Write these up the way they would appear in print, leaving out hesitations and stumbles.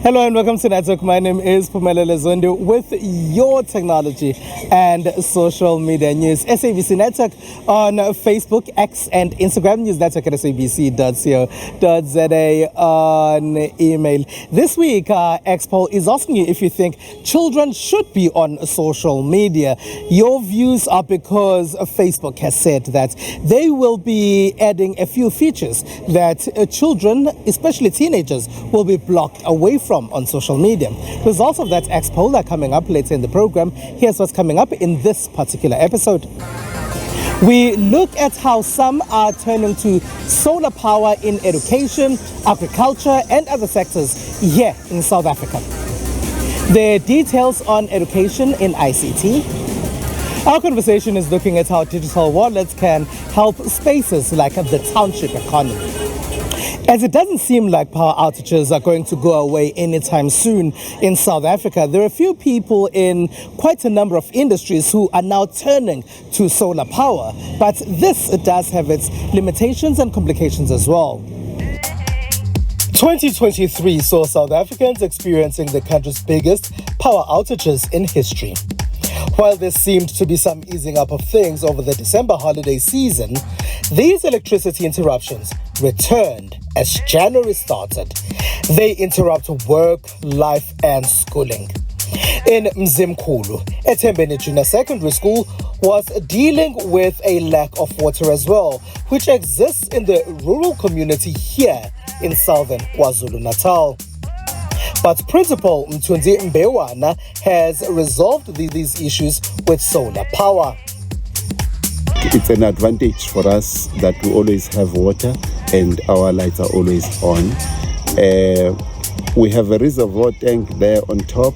Hello and welcome to Network. My name is Pumela Zondo with your technology and social media news. SABC Network on Facebook, X and Instagram. News network at sabc.co.za on email. This week, X poll is asking you if you think children should be on social media. Your views are because Facebook has said that they will be adding a few features that children, especially teenagers, will be blocked away from on social media. Results of that X poll are coming up later in the program. Here's what's coming up in this particular episode. We look at how some are turning to solar power in education, agriculture and other sectors here in South Africa. The details on education in ICT. Our conversation is looking at how digital wallets can help spaces like the township economy. As it doesn't seem like power outages are going to go away anytime soon in South Africa, there are a few people in quite a number of industries who are now turning to solar power. But this does have its limitations and complications as well. 2023 saw South Africans experiencing the country's biggest power outages in history. While there seemed to be some easing up of things over the December holiday season, these electricity interruptions returned as January started. They interrupt work, life and schooling. In Mzimkhulu, Ethembeni Junior Secondary School was dealing with a lack of water as well, which exists in the rural community here in southern KwaZulu-Natal. But Principal Mthunzi Mbewana has resolved these issues with solar power. It's an advantage for us that we always have water and our lights are always on. We have a reservoir tank there on top,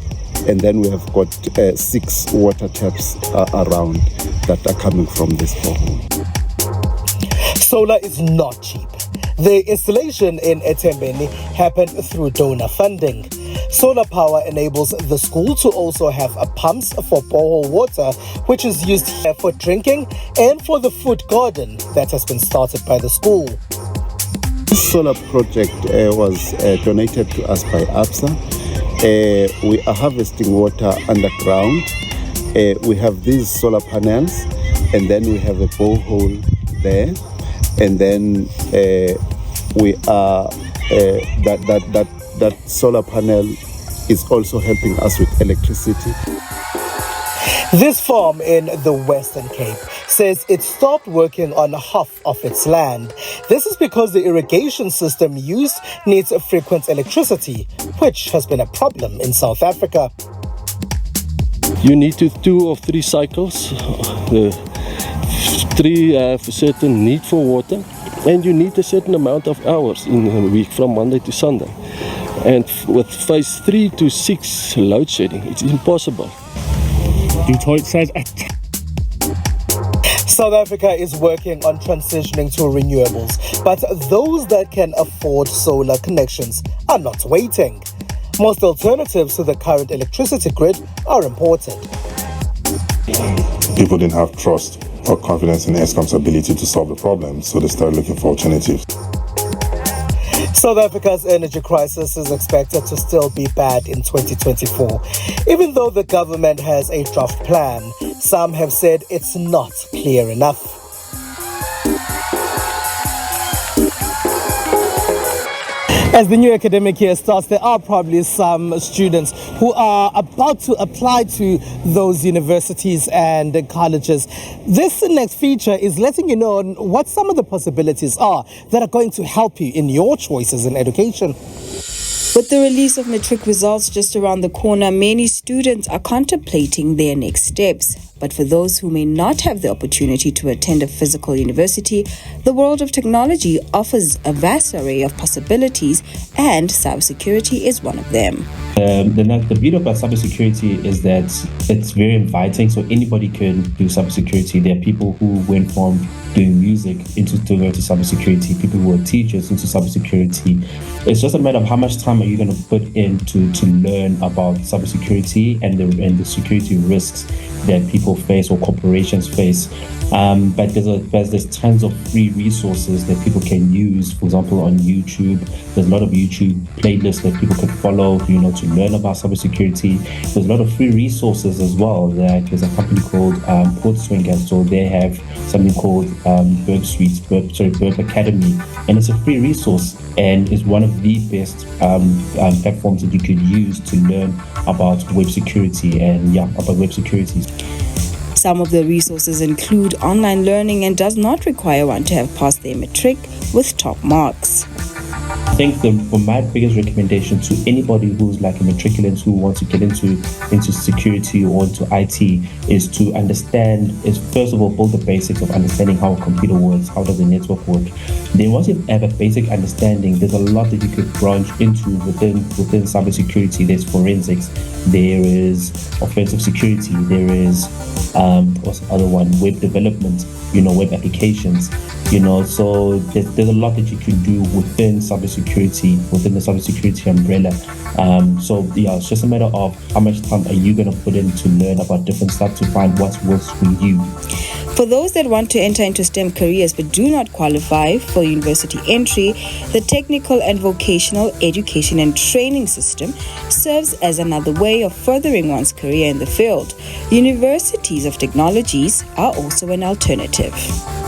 and then we have got 6 water taps around that are coming from this borehole. Solar is not cheap. The installation in Ethembeni happened through donor funding. Solar power enables the school to also have pumps for borehole water, which is used here for drinking and for the food garden that has been started by the school. This solar project was donated to us by ABSA. We are harvesting water underground. We have these solar panels, and then we have a borehole there, and then we are that solar panel is also helping us with electricity. This farm in the Western Cape says it stopped working on half of its land. This is because the irrigation system used needs frequent electricity, which has been a problem in South Africa. You need 2 or 3 cycles. 3 have a certain need for water, and you need a certain amount of hours in a week from Monday to Sunday. And with phase 3 to 6 load shedding, it's impossible. South Africa is working on transitioning to renewables, but those that can afford solar connections are not waiting. Most alternatives to the current electricity grid are imported. People didn't have trust or confidence in Eskom's ability to solve the problem, so they started looking for alternatives. South Africa's energy crisis is expected to still be bad in 2024. Even though the government has a draft plan, some have said it's not clear enough. As the new academic year starts, there are probably some students who are about to apply to those universities and colleges. This next feature is letting you know what some of the possibilities are that are going to help you in your choices in education. With the release of matric results just around the corner, many students are contemplating their next steps. But for those who may not have the opportunity to attend a physical university, the world of technology offers a vast array of possibilities, and cybersecurity is one of them. The beauty about cybersecurity is that it's very inviting, so anybody can do cybersecurity. There are people who went from doing music to go to cybersecurity, people who are teachers into cybersecurity. It's just a matter of how much time are you going to put in to learn about cybersecurity and the security risks that people face or corporations face. But there's tons of free resources that people can use. For example, on YouTube, there's a lot of YouTube playlists that people can follow, to learn about cybersecurity. There's a lot of free resources as well. There's a company called Portswinger, so they have something called Burp Academy, and it's a free resource and is one of the best platforms that you could use to learn about web security about web security. Some of the resources include online learning and does not require one to have passed their matric with top marks. I think for my biggest recommendation to anybody who's like a matriculant who wants to get into security or into IT is to understand, first of all, build the basics of understanding how a computer works, how does the network work. Then once you have a basic understanding, there's a lot that you could branch into within cybersecurity. There's forensics, there is offensive security, there is what's the other one, web development, web applications. So there's a lot that you can do within cybersecurity, within the cybersecurity umbrella. It's just a matter of how much time are you going to put in to learn about different stuff to find what works for you. For those that want to enter into STEM careers but do not qualify for university entry, the Technical and Vocational Education and Training System serves as another way of furthering one's career in the field. Universities of technologies are also an alternative.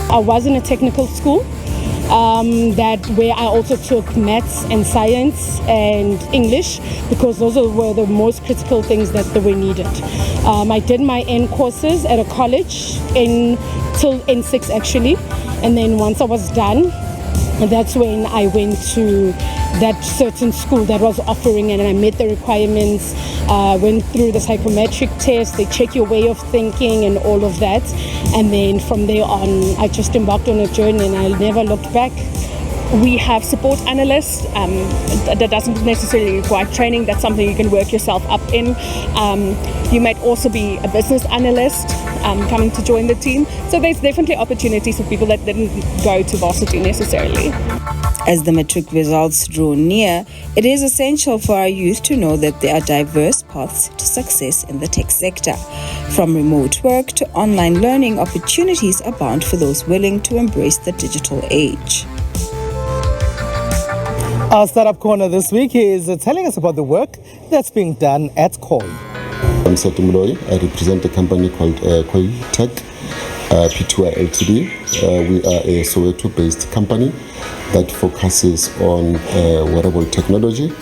I was in a technical school where I also took maths and science and English, because those were the most critical things that were needed. I did my N courses at a college till N6 actually, and then once I was done, that's when I went to that certain school that was offering it, and I met the requirements, went through the psychometric test, they check your way of thinking and all of that, and then from there on I just embarked on a journey and I never looked back. We have support analysts. That doesn't necessarily require training. That's something you can work yourself up in. You might also be a business analyst coming to join the team. So there's definitely opportunities for people that didn't go to varsity necessarily. As the matric results draw near, it is essential for our youth to know that there are diverse paths to success in the tech sector. From remote work to online learning, opportunities abound for those willing to embrace the digital age. Our Startup Corner this week is telling us about the work that's being done at Koi. I'm Satu Mloi. I represent a company called Koi Tech, P2I Ltd. We are a Soweto-based company that focuses on wearable technology.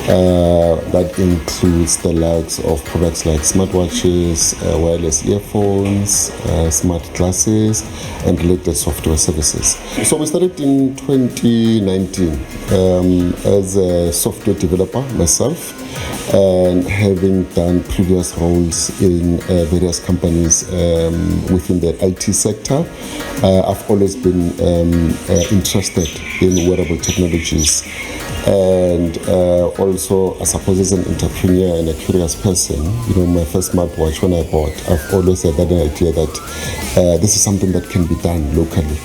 That includes the likes of products like smartwatches, wireless earphones, smart glasses, and related software services. So we started in 2019 as a software developer myself, and having done previous roles in various companies within the IT sector, I've always been interested in wearable technologies. And also, I suppose, as an entrepreneur and a curious person, my first smartwatch when I bought, I've always had that idea that this is something that can be done locally,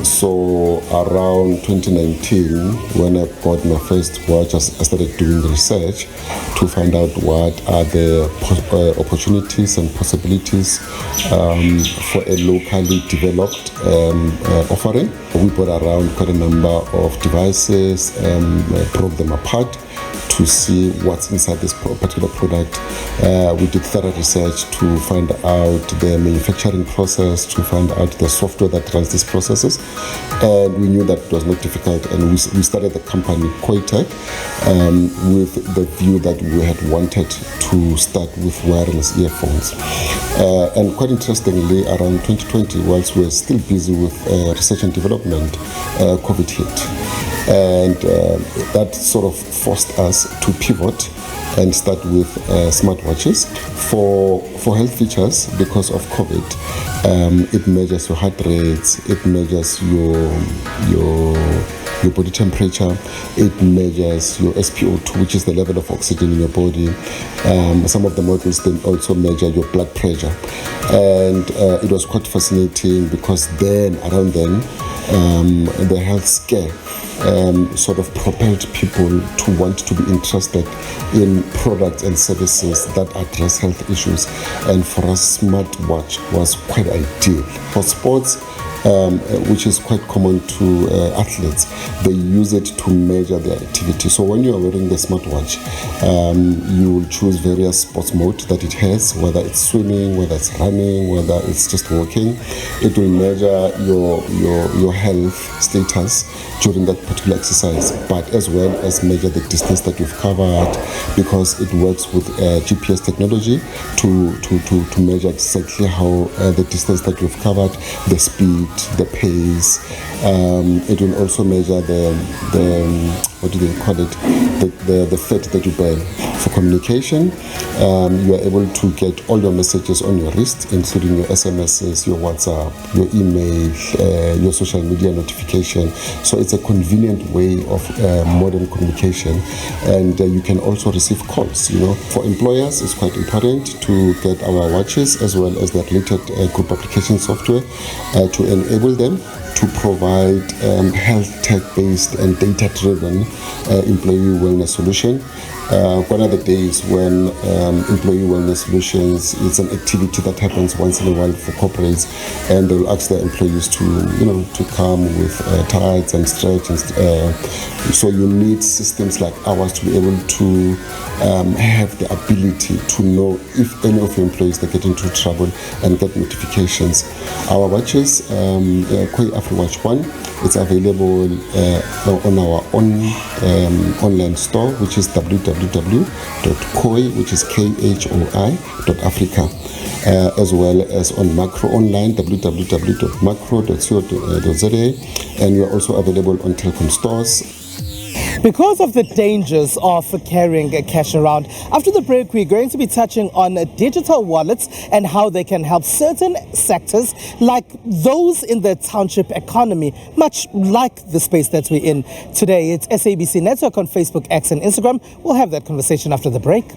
So around 2019, when I bought my first watch, I started doing research to find out what are the opportunities and possibilities for a locally developed offering. We brought around quite a number of devices, broke them apart to see what's inside this particular product. We did thorough research to find out the manufacturing process, to find out the software that runs these processes, and we knew that it was not difficult, and we started the company Koi Tech with the view that we had wanted to start with wireless earphones. And quite interestingly, around 2020, whilst we were still busy with research and development, COVID hit. And that sort of forced us to pivot and start with smartwatches. For health features, because of COVID, it measures your heart rates, it measures your body temperature, it measures your SpO2, which is the level of oxygen in your body. Some of the models then also measure your blood pressure, and it was quite fascinating because around then the health scare sort of propelled people to want to be interested in products and services that address health issues. And for us, smartwatch was quite ideal. For sports, which is quite common to athletes, they use it to measure their activity. So when you are wearing the smartwatch, you will choose various sports mode that it has, whether it's swimming, whether it's running, whether it's just walking. It will measure your health status during that particular exercise, but as well as measure the distance that you've covered, because it works with GPS technology to measure exactly how the distance that you've covered, the speed, the pace. It will also measure the what do they call it, the fat that you burn. For communication, you are able to get all your messages on your wrist, including your SMSs, your WhatsApp, your email, your social media notification. So it's a convenient way of modern communication, and you can also receive calls. For employers, it's quite important to get our watches as well as the related group application software to enable them to provide health tech-based and data-driven employee wellness solution. One of the days when employee wellness solutions is an activity that happens once in a while for corporates, and they will ask their employees to come with tights and stretch. So you need systems like ours to be able to have the ability to know if any of your employees they get into trouble and get notifications. Our watches, Koi AfriWatch 1, it's available on our own online store, which is www.koi, which is KHOI.Africa, as well as on Macro online, www.macro.co.za, and we are also available on Telkom stores. Because of the dangers of carrying cash around, after the break, we're going to be touching on digital wallets and how they can help certain sectors like those in the township economy, much like the space that we're in today. It's SABC Network on Facebook, X and Instagram. We'll have that conversation after the break.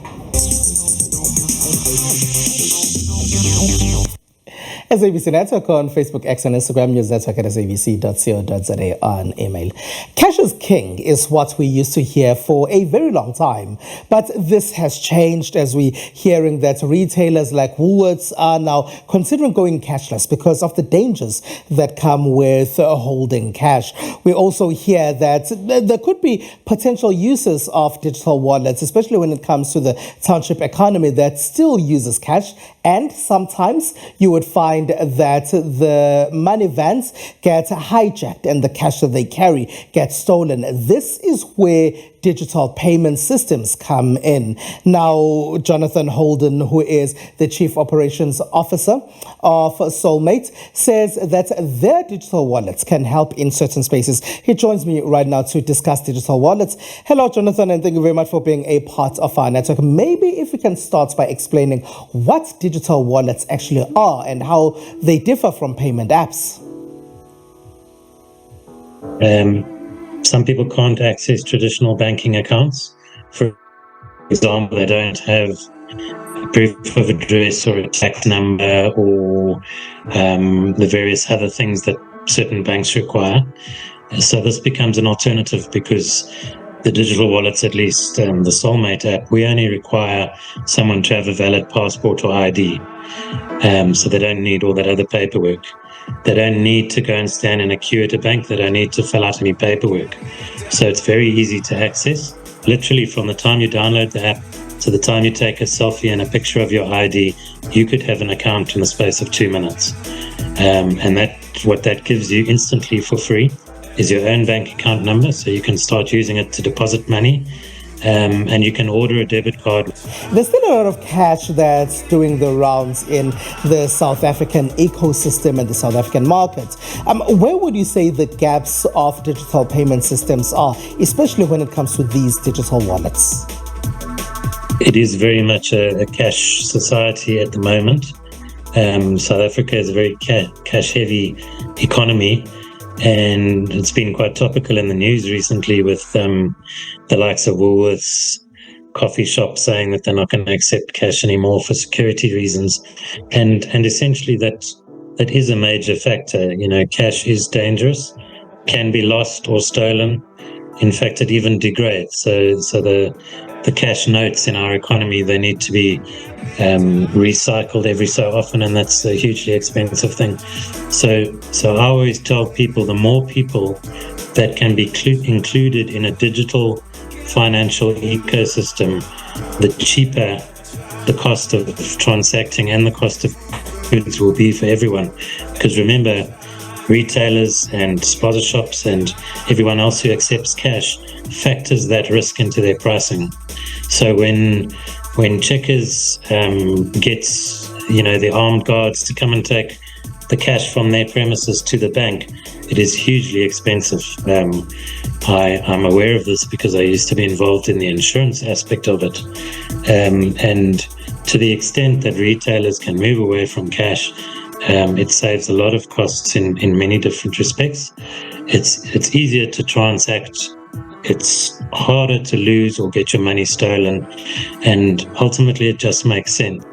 SABC Network on Facebook, X and Instagram, news network at sabc.co.za on email. Cash is king is what we used to hear for a very long time. But this has changed as we hearing that retailers like Woolworths are now considering going cashless because of the dangers that come with holding cash. We also hear that there could be potential uses of digital wallets, especially when it comes to the township economy that still uses cash. And sometimes you would find that the money vans get hijacked and the cash that they carry gets stolen. This is where digital payment systems come in. Now, Jonathan Holden, who is the Chief Operations Officer of Soulmate, says that their digital wallets can help in certain spaces. He joins me right now to discuss digital wallets. Hello, Jonathan, and thank you very much for being a part of our network. Maybe if we can start by explaining what digital wallets actually are and how they differ from payment apps. Some people can't access traditional banking accounts. For example, they don't have a proof of address or a tax number or the various other things that certain banks require. So this becomes an alternative because the digital wallets, at least the Soulmate app, we only require someone to have a valid passport or ID. So they don't need all that other paperwork. They don't need to go and stand in a queue at a bank. They don't need to fill out any paperwork. So it's very easy to access. Literally from the time you download the app to the time you take a selfie and a picture of your ID, you could have an account in the space of 2 minutes. And what that gives you instantly for free is your own bank account number, so you can start using it to deposit money. And you can order a debit card. There's still a lot of cash that's doing the rounds in the South African ecosystem and the South African market. Where would you say the gaps of digital payment systems are, especially when it comes to these digital wallets? It is very much a cash society at the moment. South Africa is a very cash-heavy economy, and it's been quite topical in the news recently with the likes of Woolworths coffee shops saying that they're not going to accept cash anymore for security reasons, and essentially that is a major factor. You know, cash is dangerous, can be lost or stolen. In fact, it even degrades. So the cash notes in our economy, they need to be recycled every so often, and that's a hugely expensive thing. So I always tell people, the more people that can be included in a digital financial ecosystem, the cheaper the cost of transacting and the cost of goods will be for everyone. Because remember, retailers and spaza shops and everyone else who accepts cash factors that risk into their pricing. So when Checkers gets, you know, the armed guards to come and take the cash from their premises to the bank, it is hugely expensive. I'm aware of this because I used to be involved in the insurance aspect of it. And to the extent that retailers can move away from cash, it saves a lot of costs in many different respects. It's easier to transact. It's harder to lose or get your money stolen. And ultimately, it just makes sense.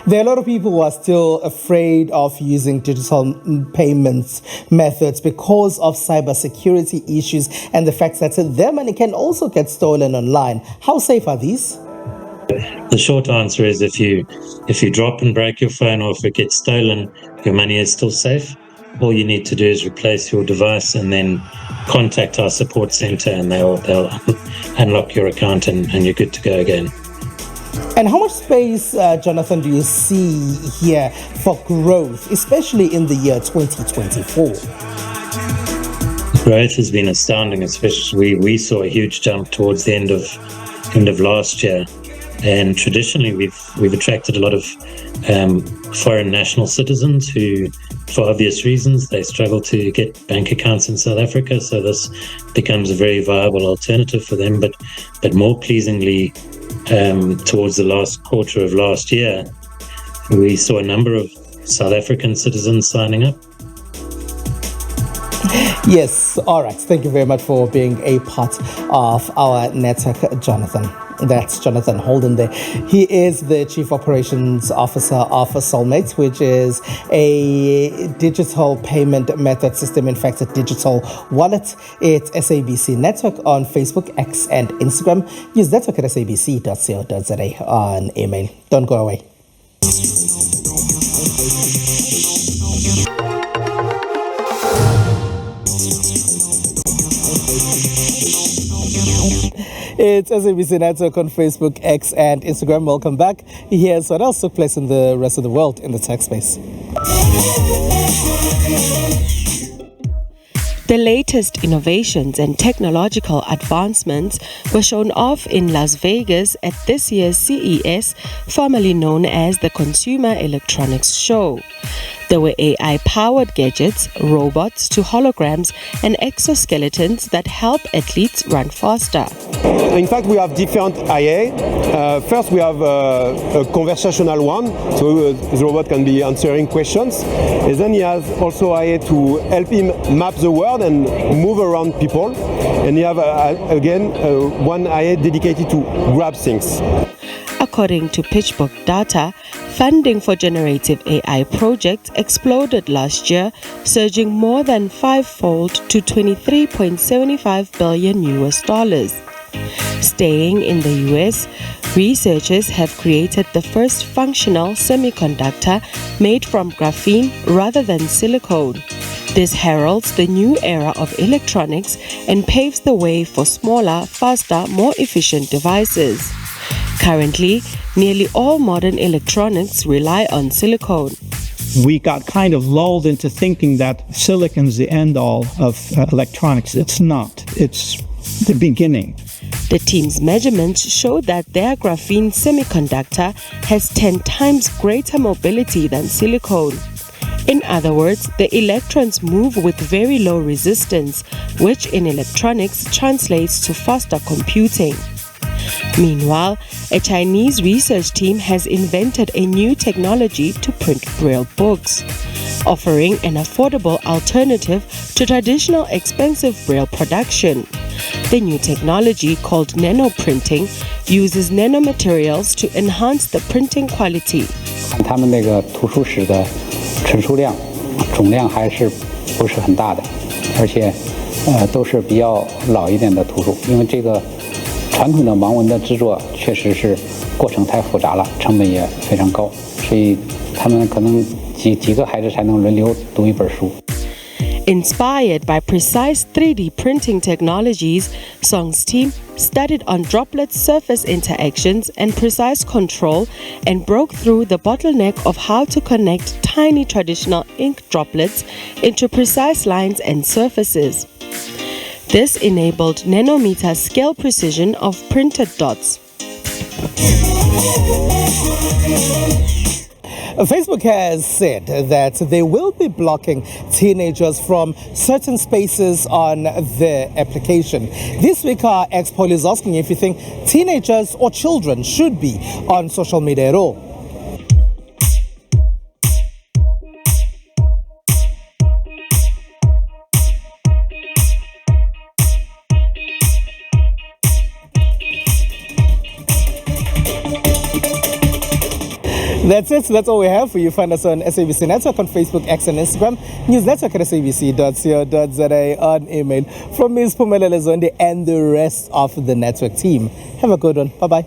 There are a lot of people who are still afraid of using digital payments methods because of cybersecurity issues and the fact that their money can also get stolen online. How safe are these? The short answer is if you drop and break your phone, or if it gets stolen, your money is still safe. All you need to do is replace your device and then contact our support center, and they'll unlock your account and you're good to go again. And how much space, Jonathan, do you see here for growth, especially in the year 2024? Growth has been astounding, especially we saw a huge jump towards the end of last year. And traditionally, we've attracted a lot of foreign national citizens who, for obvious reasons, they struggle to get bank accounts in South Africa. So this becomes a very viable alternative for them. But more pleasingly, towards the last quarter of last year, we saw a number of South African citizens signing up. Yes, all right. Thank you very much for being a part of our network, Jonathan. That's Jonathan Holden there. He is the Chief Operations Officer of Soulmate, which is a digital payment method system, in fact, a digital wallet. It's SABC Network on Facebook, X, and Instagram. Use network at sabc.co.za on email. Don't go away. It's SABC Network on Facebook, X, and Instagram. Welcome back. Here's what else took place in the rest of the world in the tech space. The latest innovations and technological advancements were shown off in Las Vegas at this year's CES, formerly known as the Consumer Electronics Show. There were AI-powered gadgets, robots to holograms, and exoskeletons that help athletes run faster. In fact, we have different IA. First, we have a conversational one, so the robot can be answering questions. And then he has also IA to help him map the world and move around people. And you have, again, one IA dedicated to grab things. According to PitchBook data, funding for generative AI projects exploded last year, surging more than fivefold to $23.75 billion. Staying in the US, researchers have created the first functional semiconductor made from graphene rather than silicone. This heralds the new era of electronics and paves the way for smaller, faster, more efficient devices. Currently, nearly all modern electronics rely on silicone. We got kind of lulled into thinking that silicon's the end-all of electronics. It's not. It's the beginning. The team's measurements show that their graphene semiconductor has 10 times greater mobility than silicone. In other words, the electrons move with very low resistance, which in electronics translates to faster computing. Meanwhile, a Chinese research team has invented a new technology to print Braille books, offering an affordable alternative to traditional expensive Braille production. The new technology, called nanoprinting, uses nanomaterials to enhance the printing quality. 他们那个图书室的存储量、总量还是不是很大的，而且都是比较老一点的图书，因为这个传统的盲文的制作确实是过程太复杂了，成本也非常高，所以他们可能几个孩子才能轮流读一本书。Inspired by precise 3D printing technologies, Song's team studied on droplet surface interactions and precise control and broke through the bottleneck of how to connect tiny traditional ink droplets into precise lines and surfaces. This enabled nanometer scale precision of printed dots. Facebook has said that they will be blocking teenagers from certain spaces on their application. This week, our X-Poll is asking if you think teenagers or children should be on social media at all. That's it. That's all we have for you. Find us on SABC Network on Facebook, X and Instagram. News Network at sabc.co.za on email. From Ms. Pumela Lezondi and the rest of the network team. Have a good one. Bye-bye.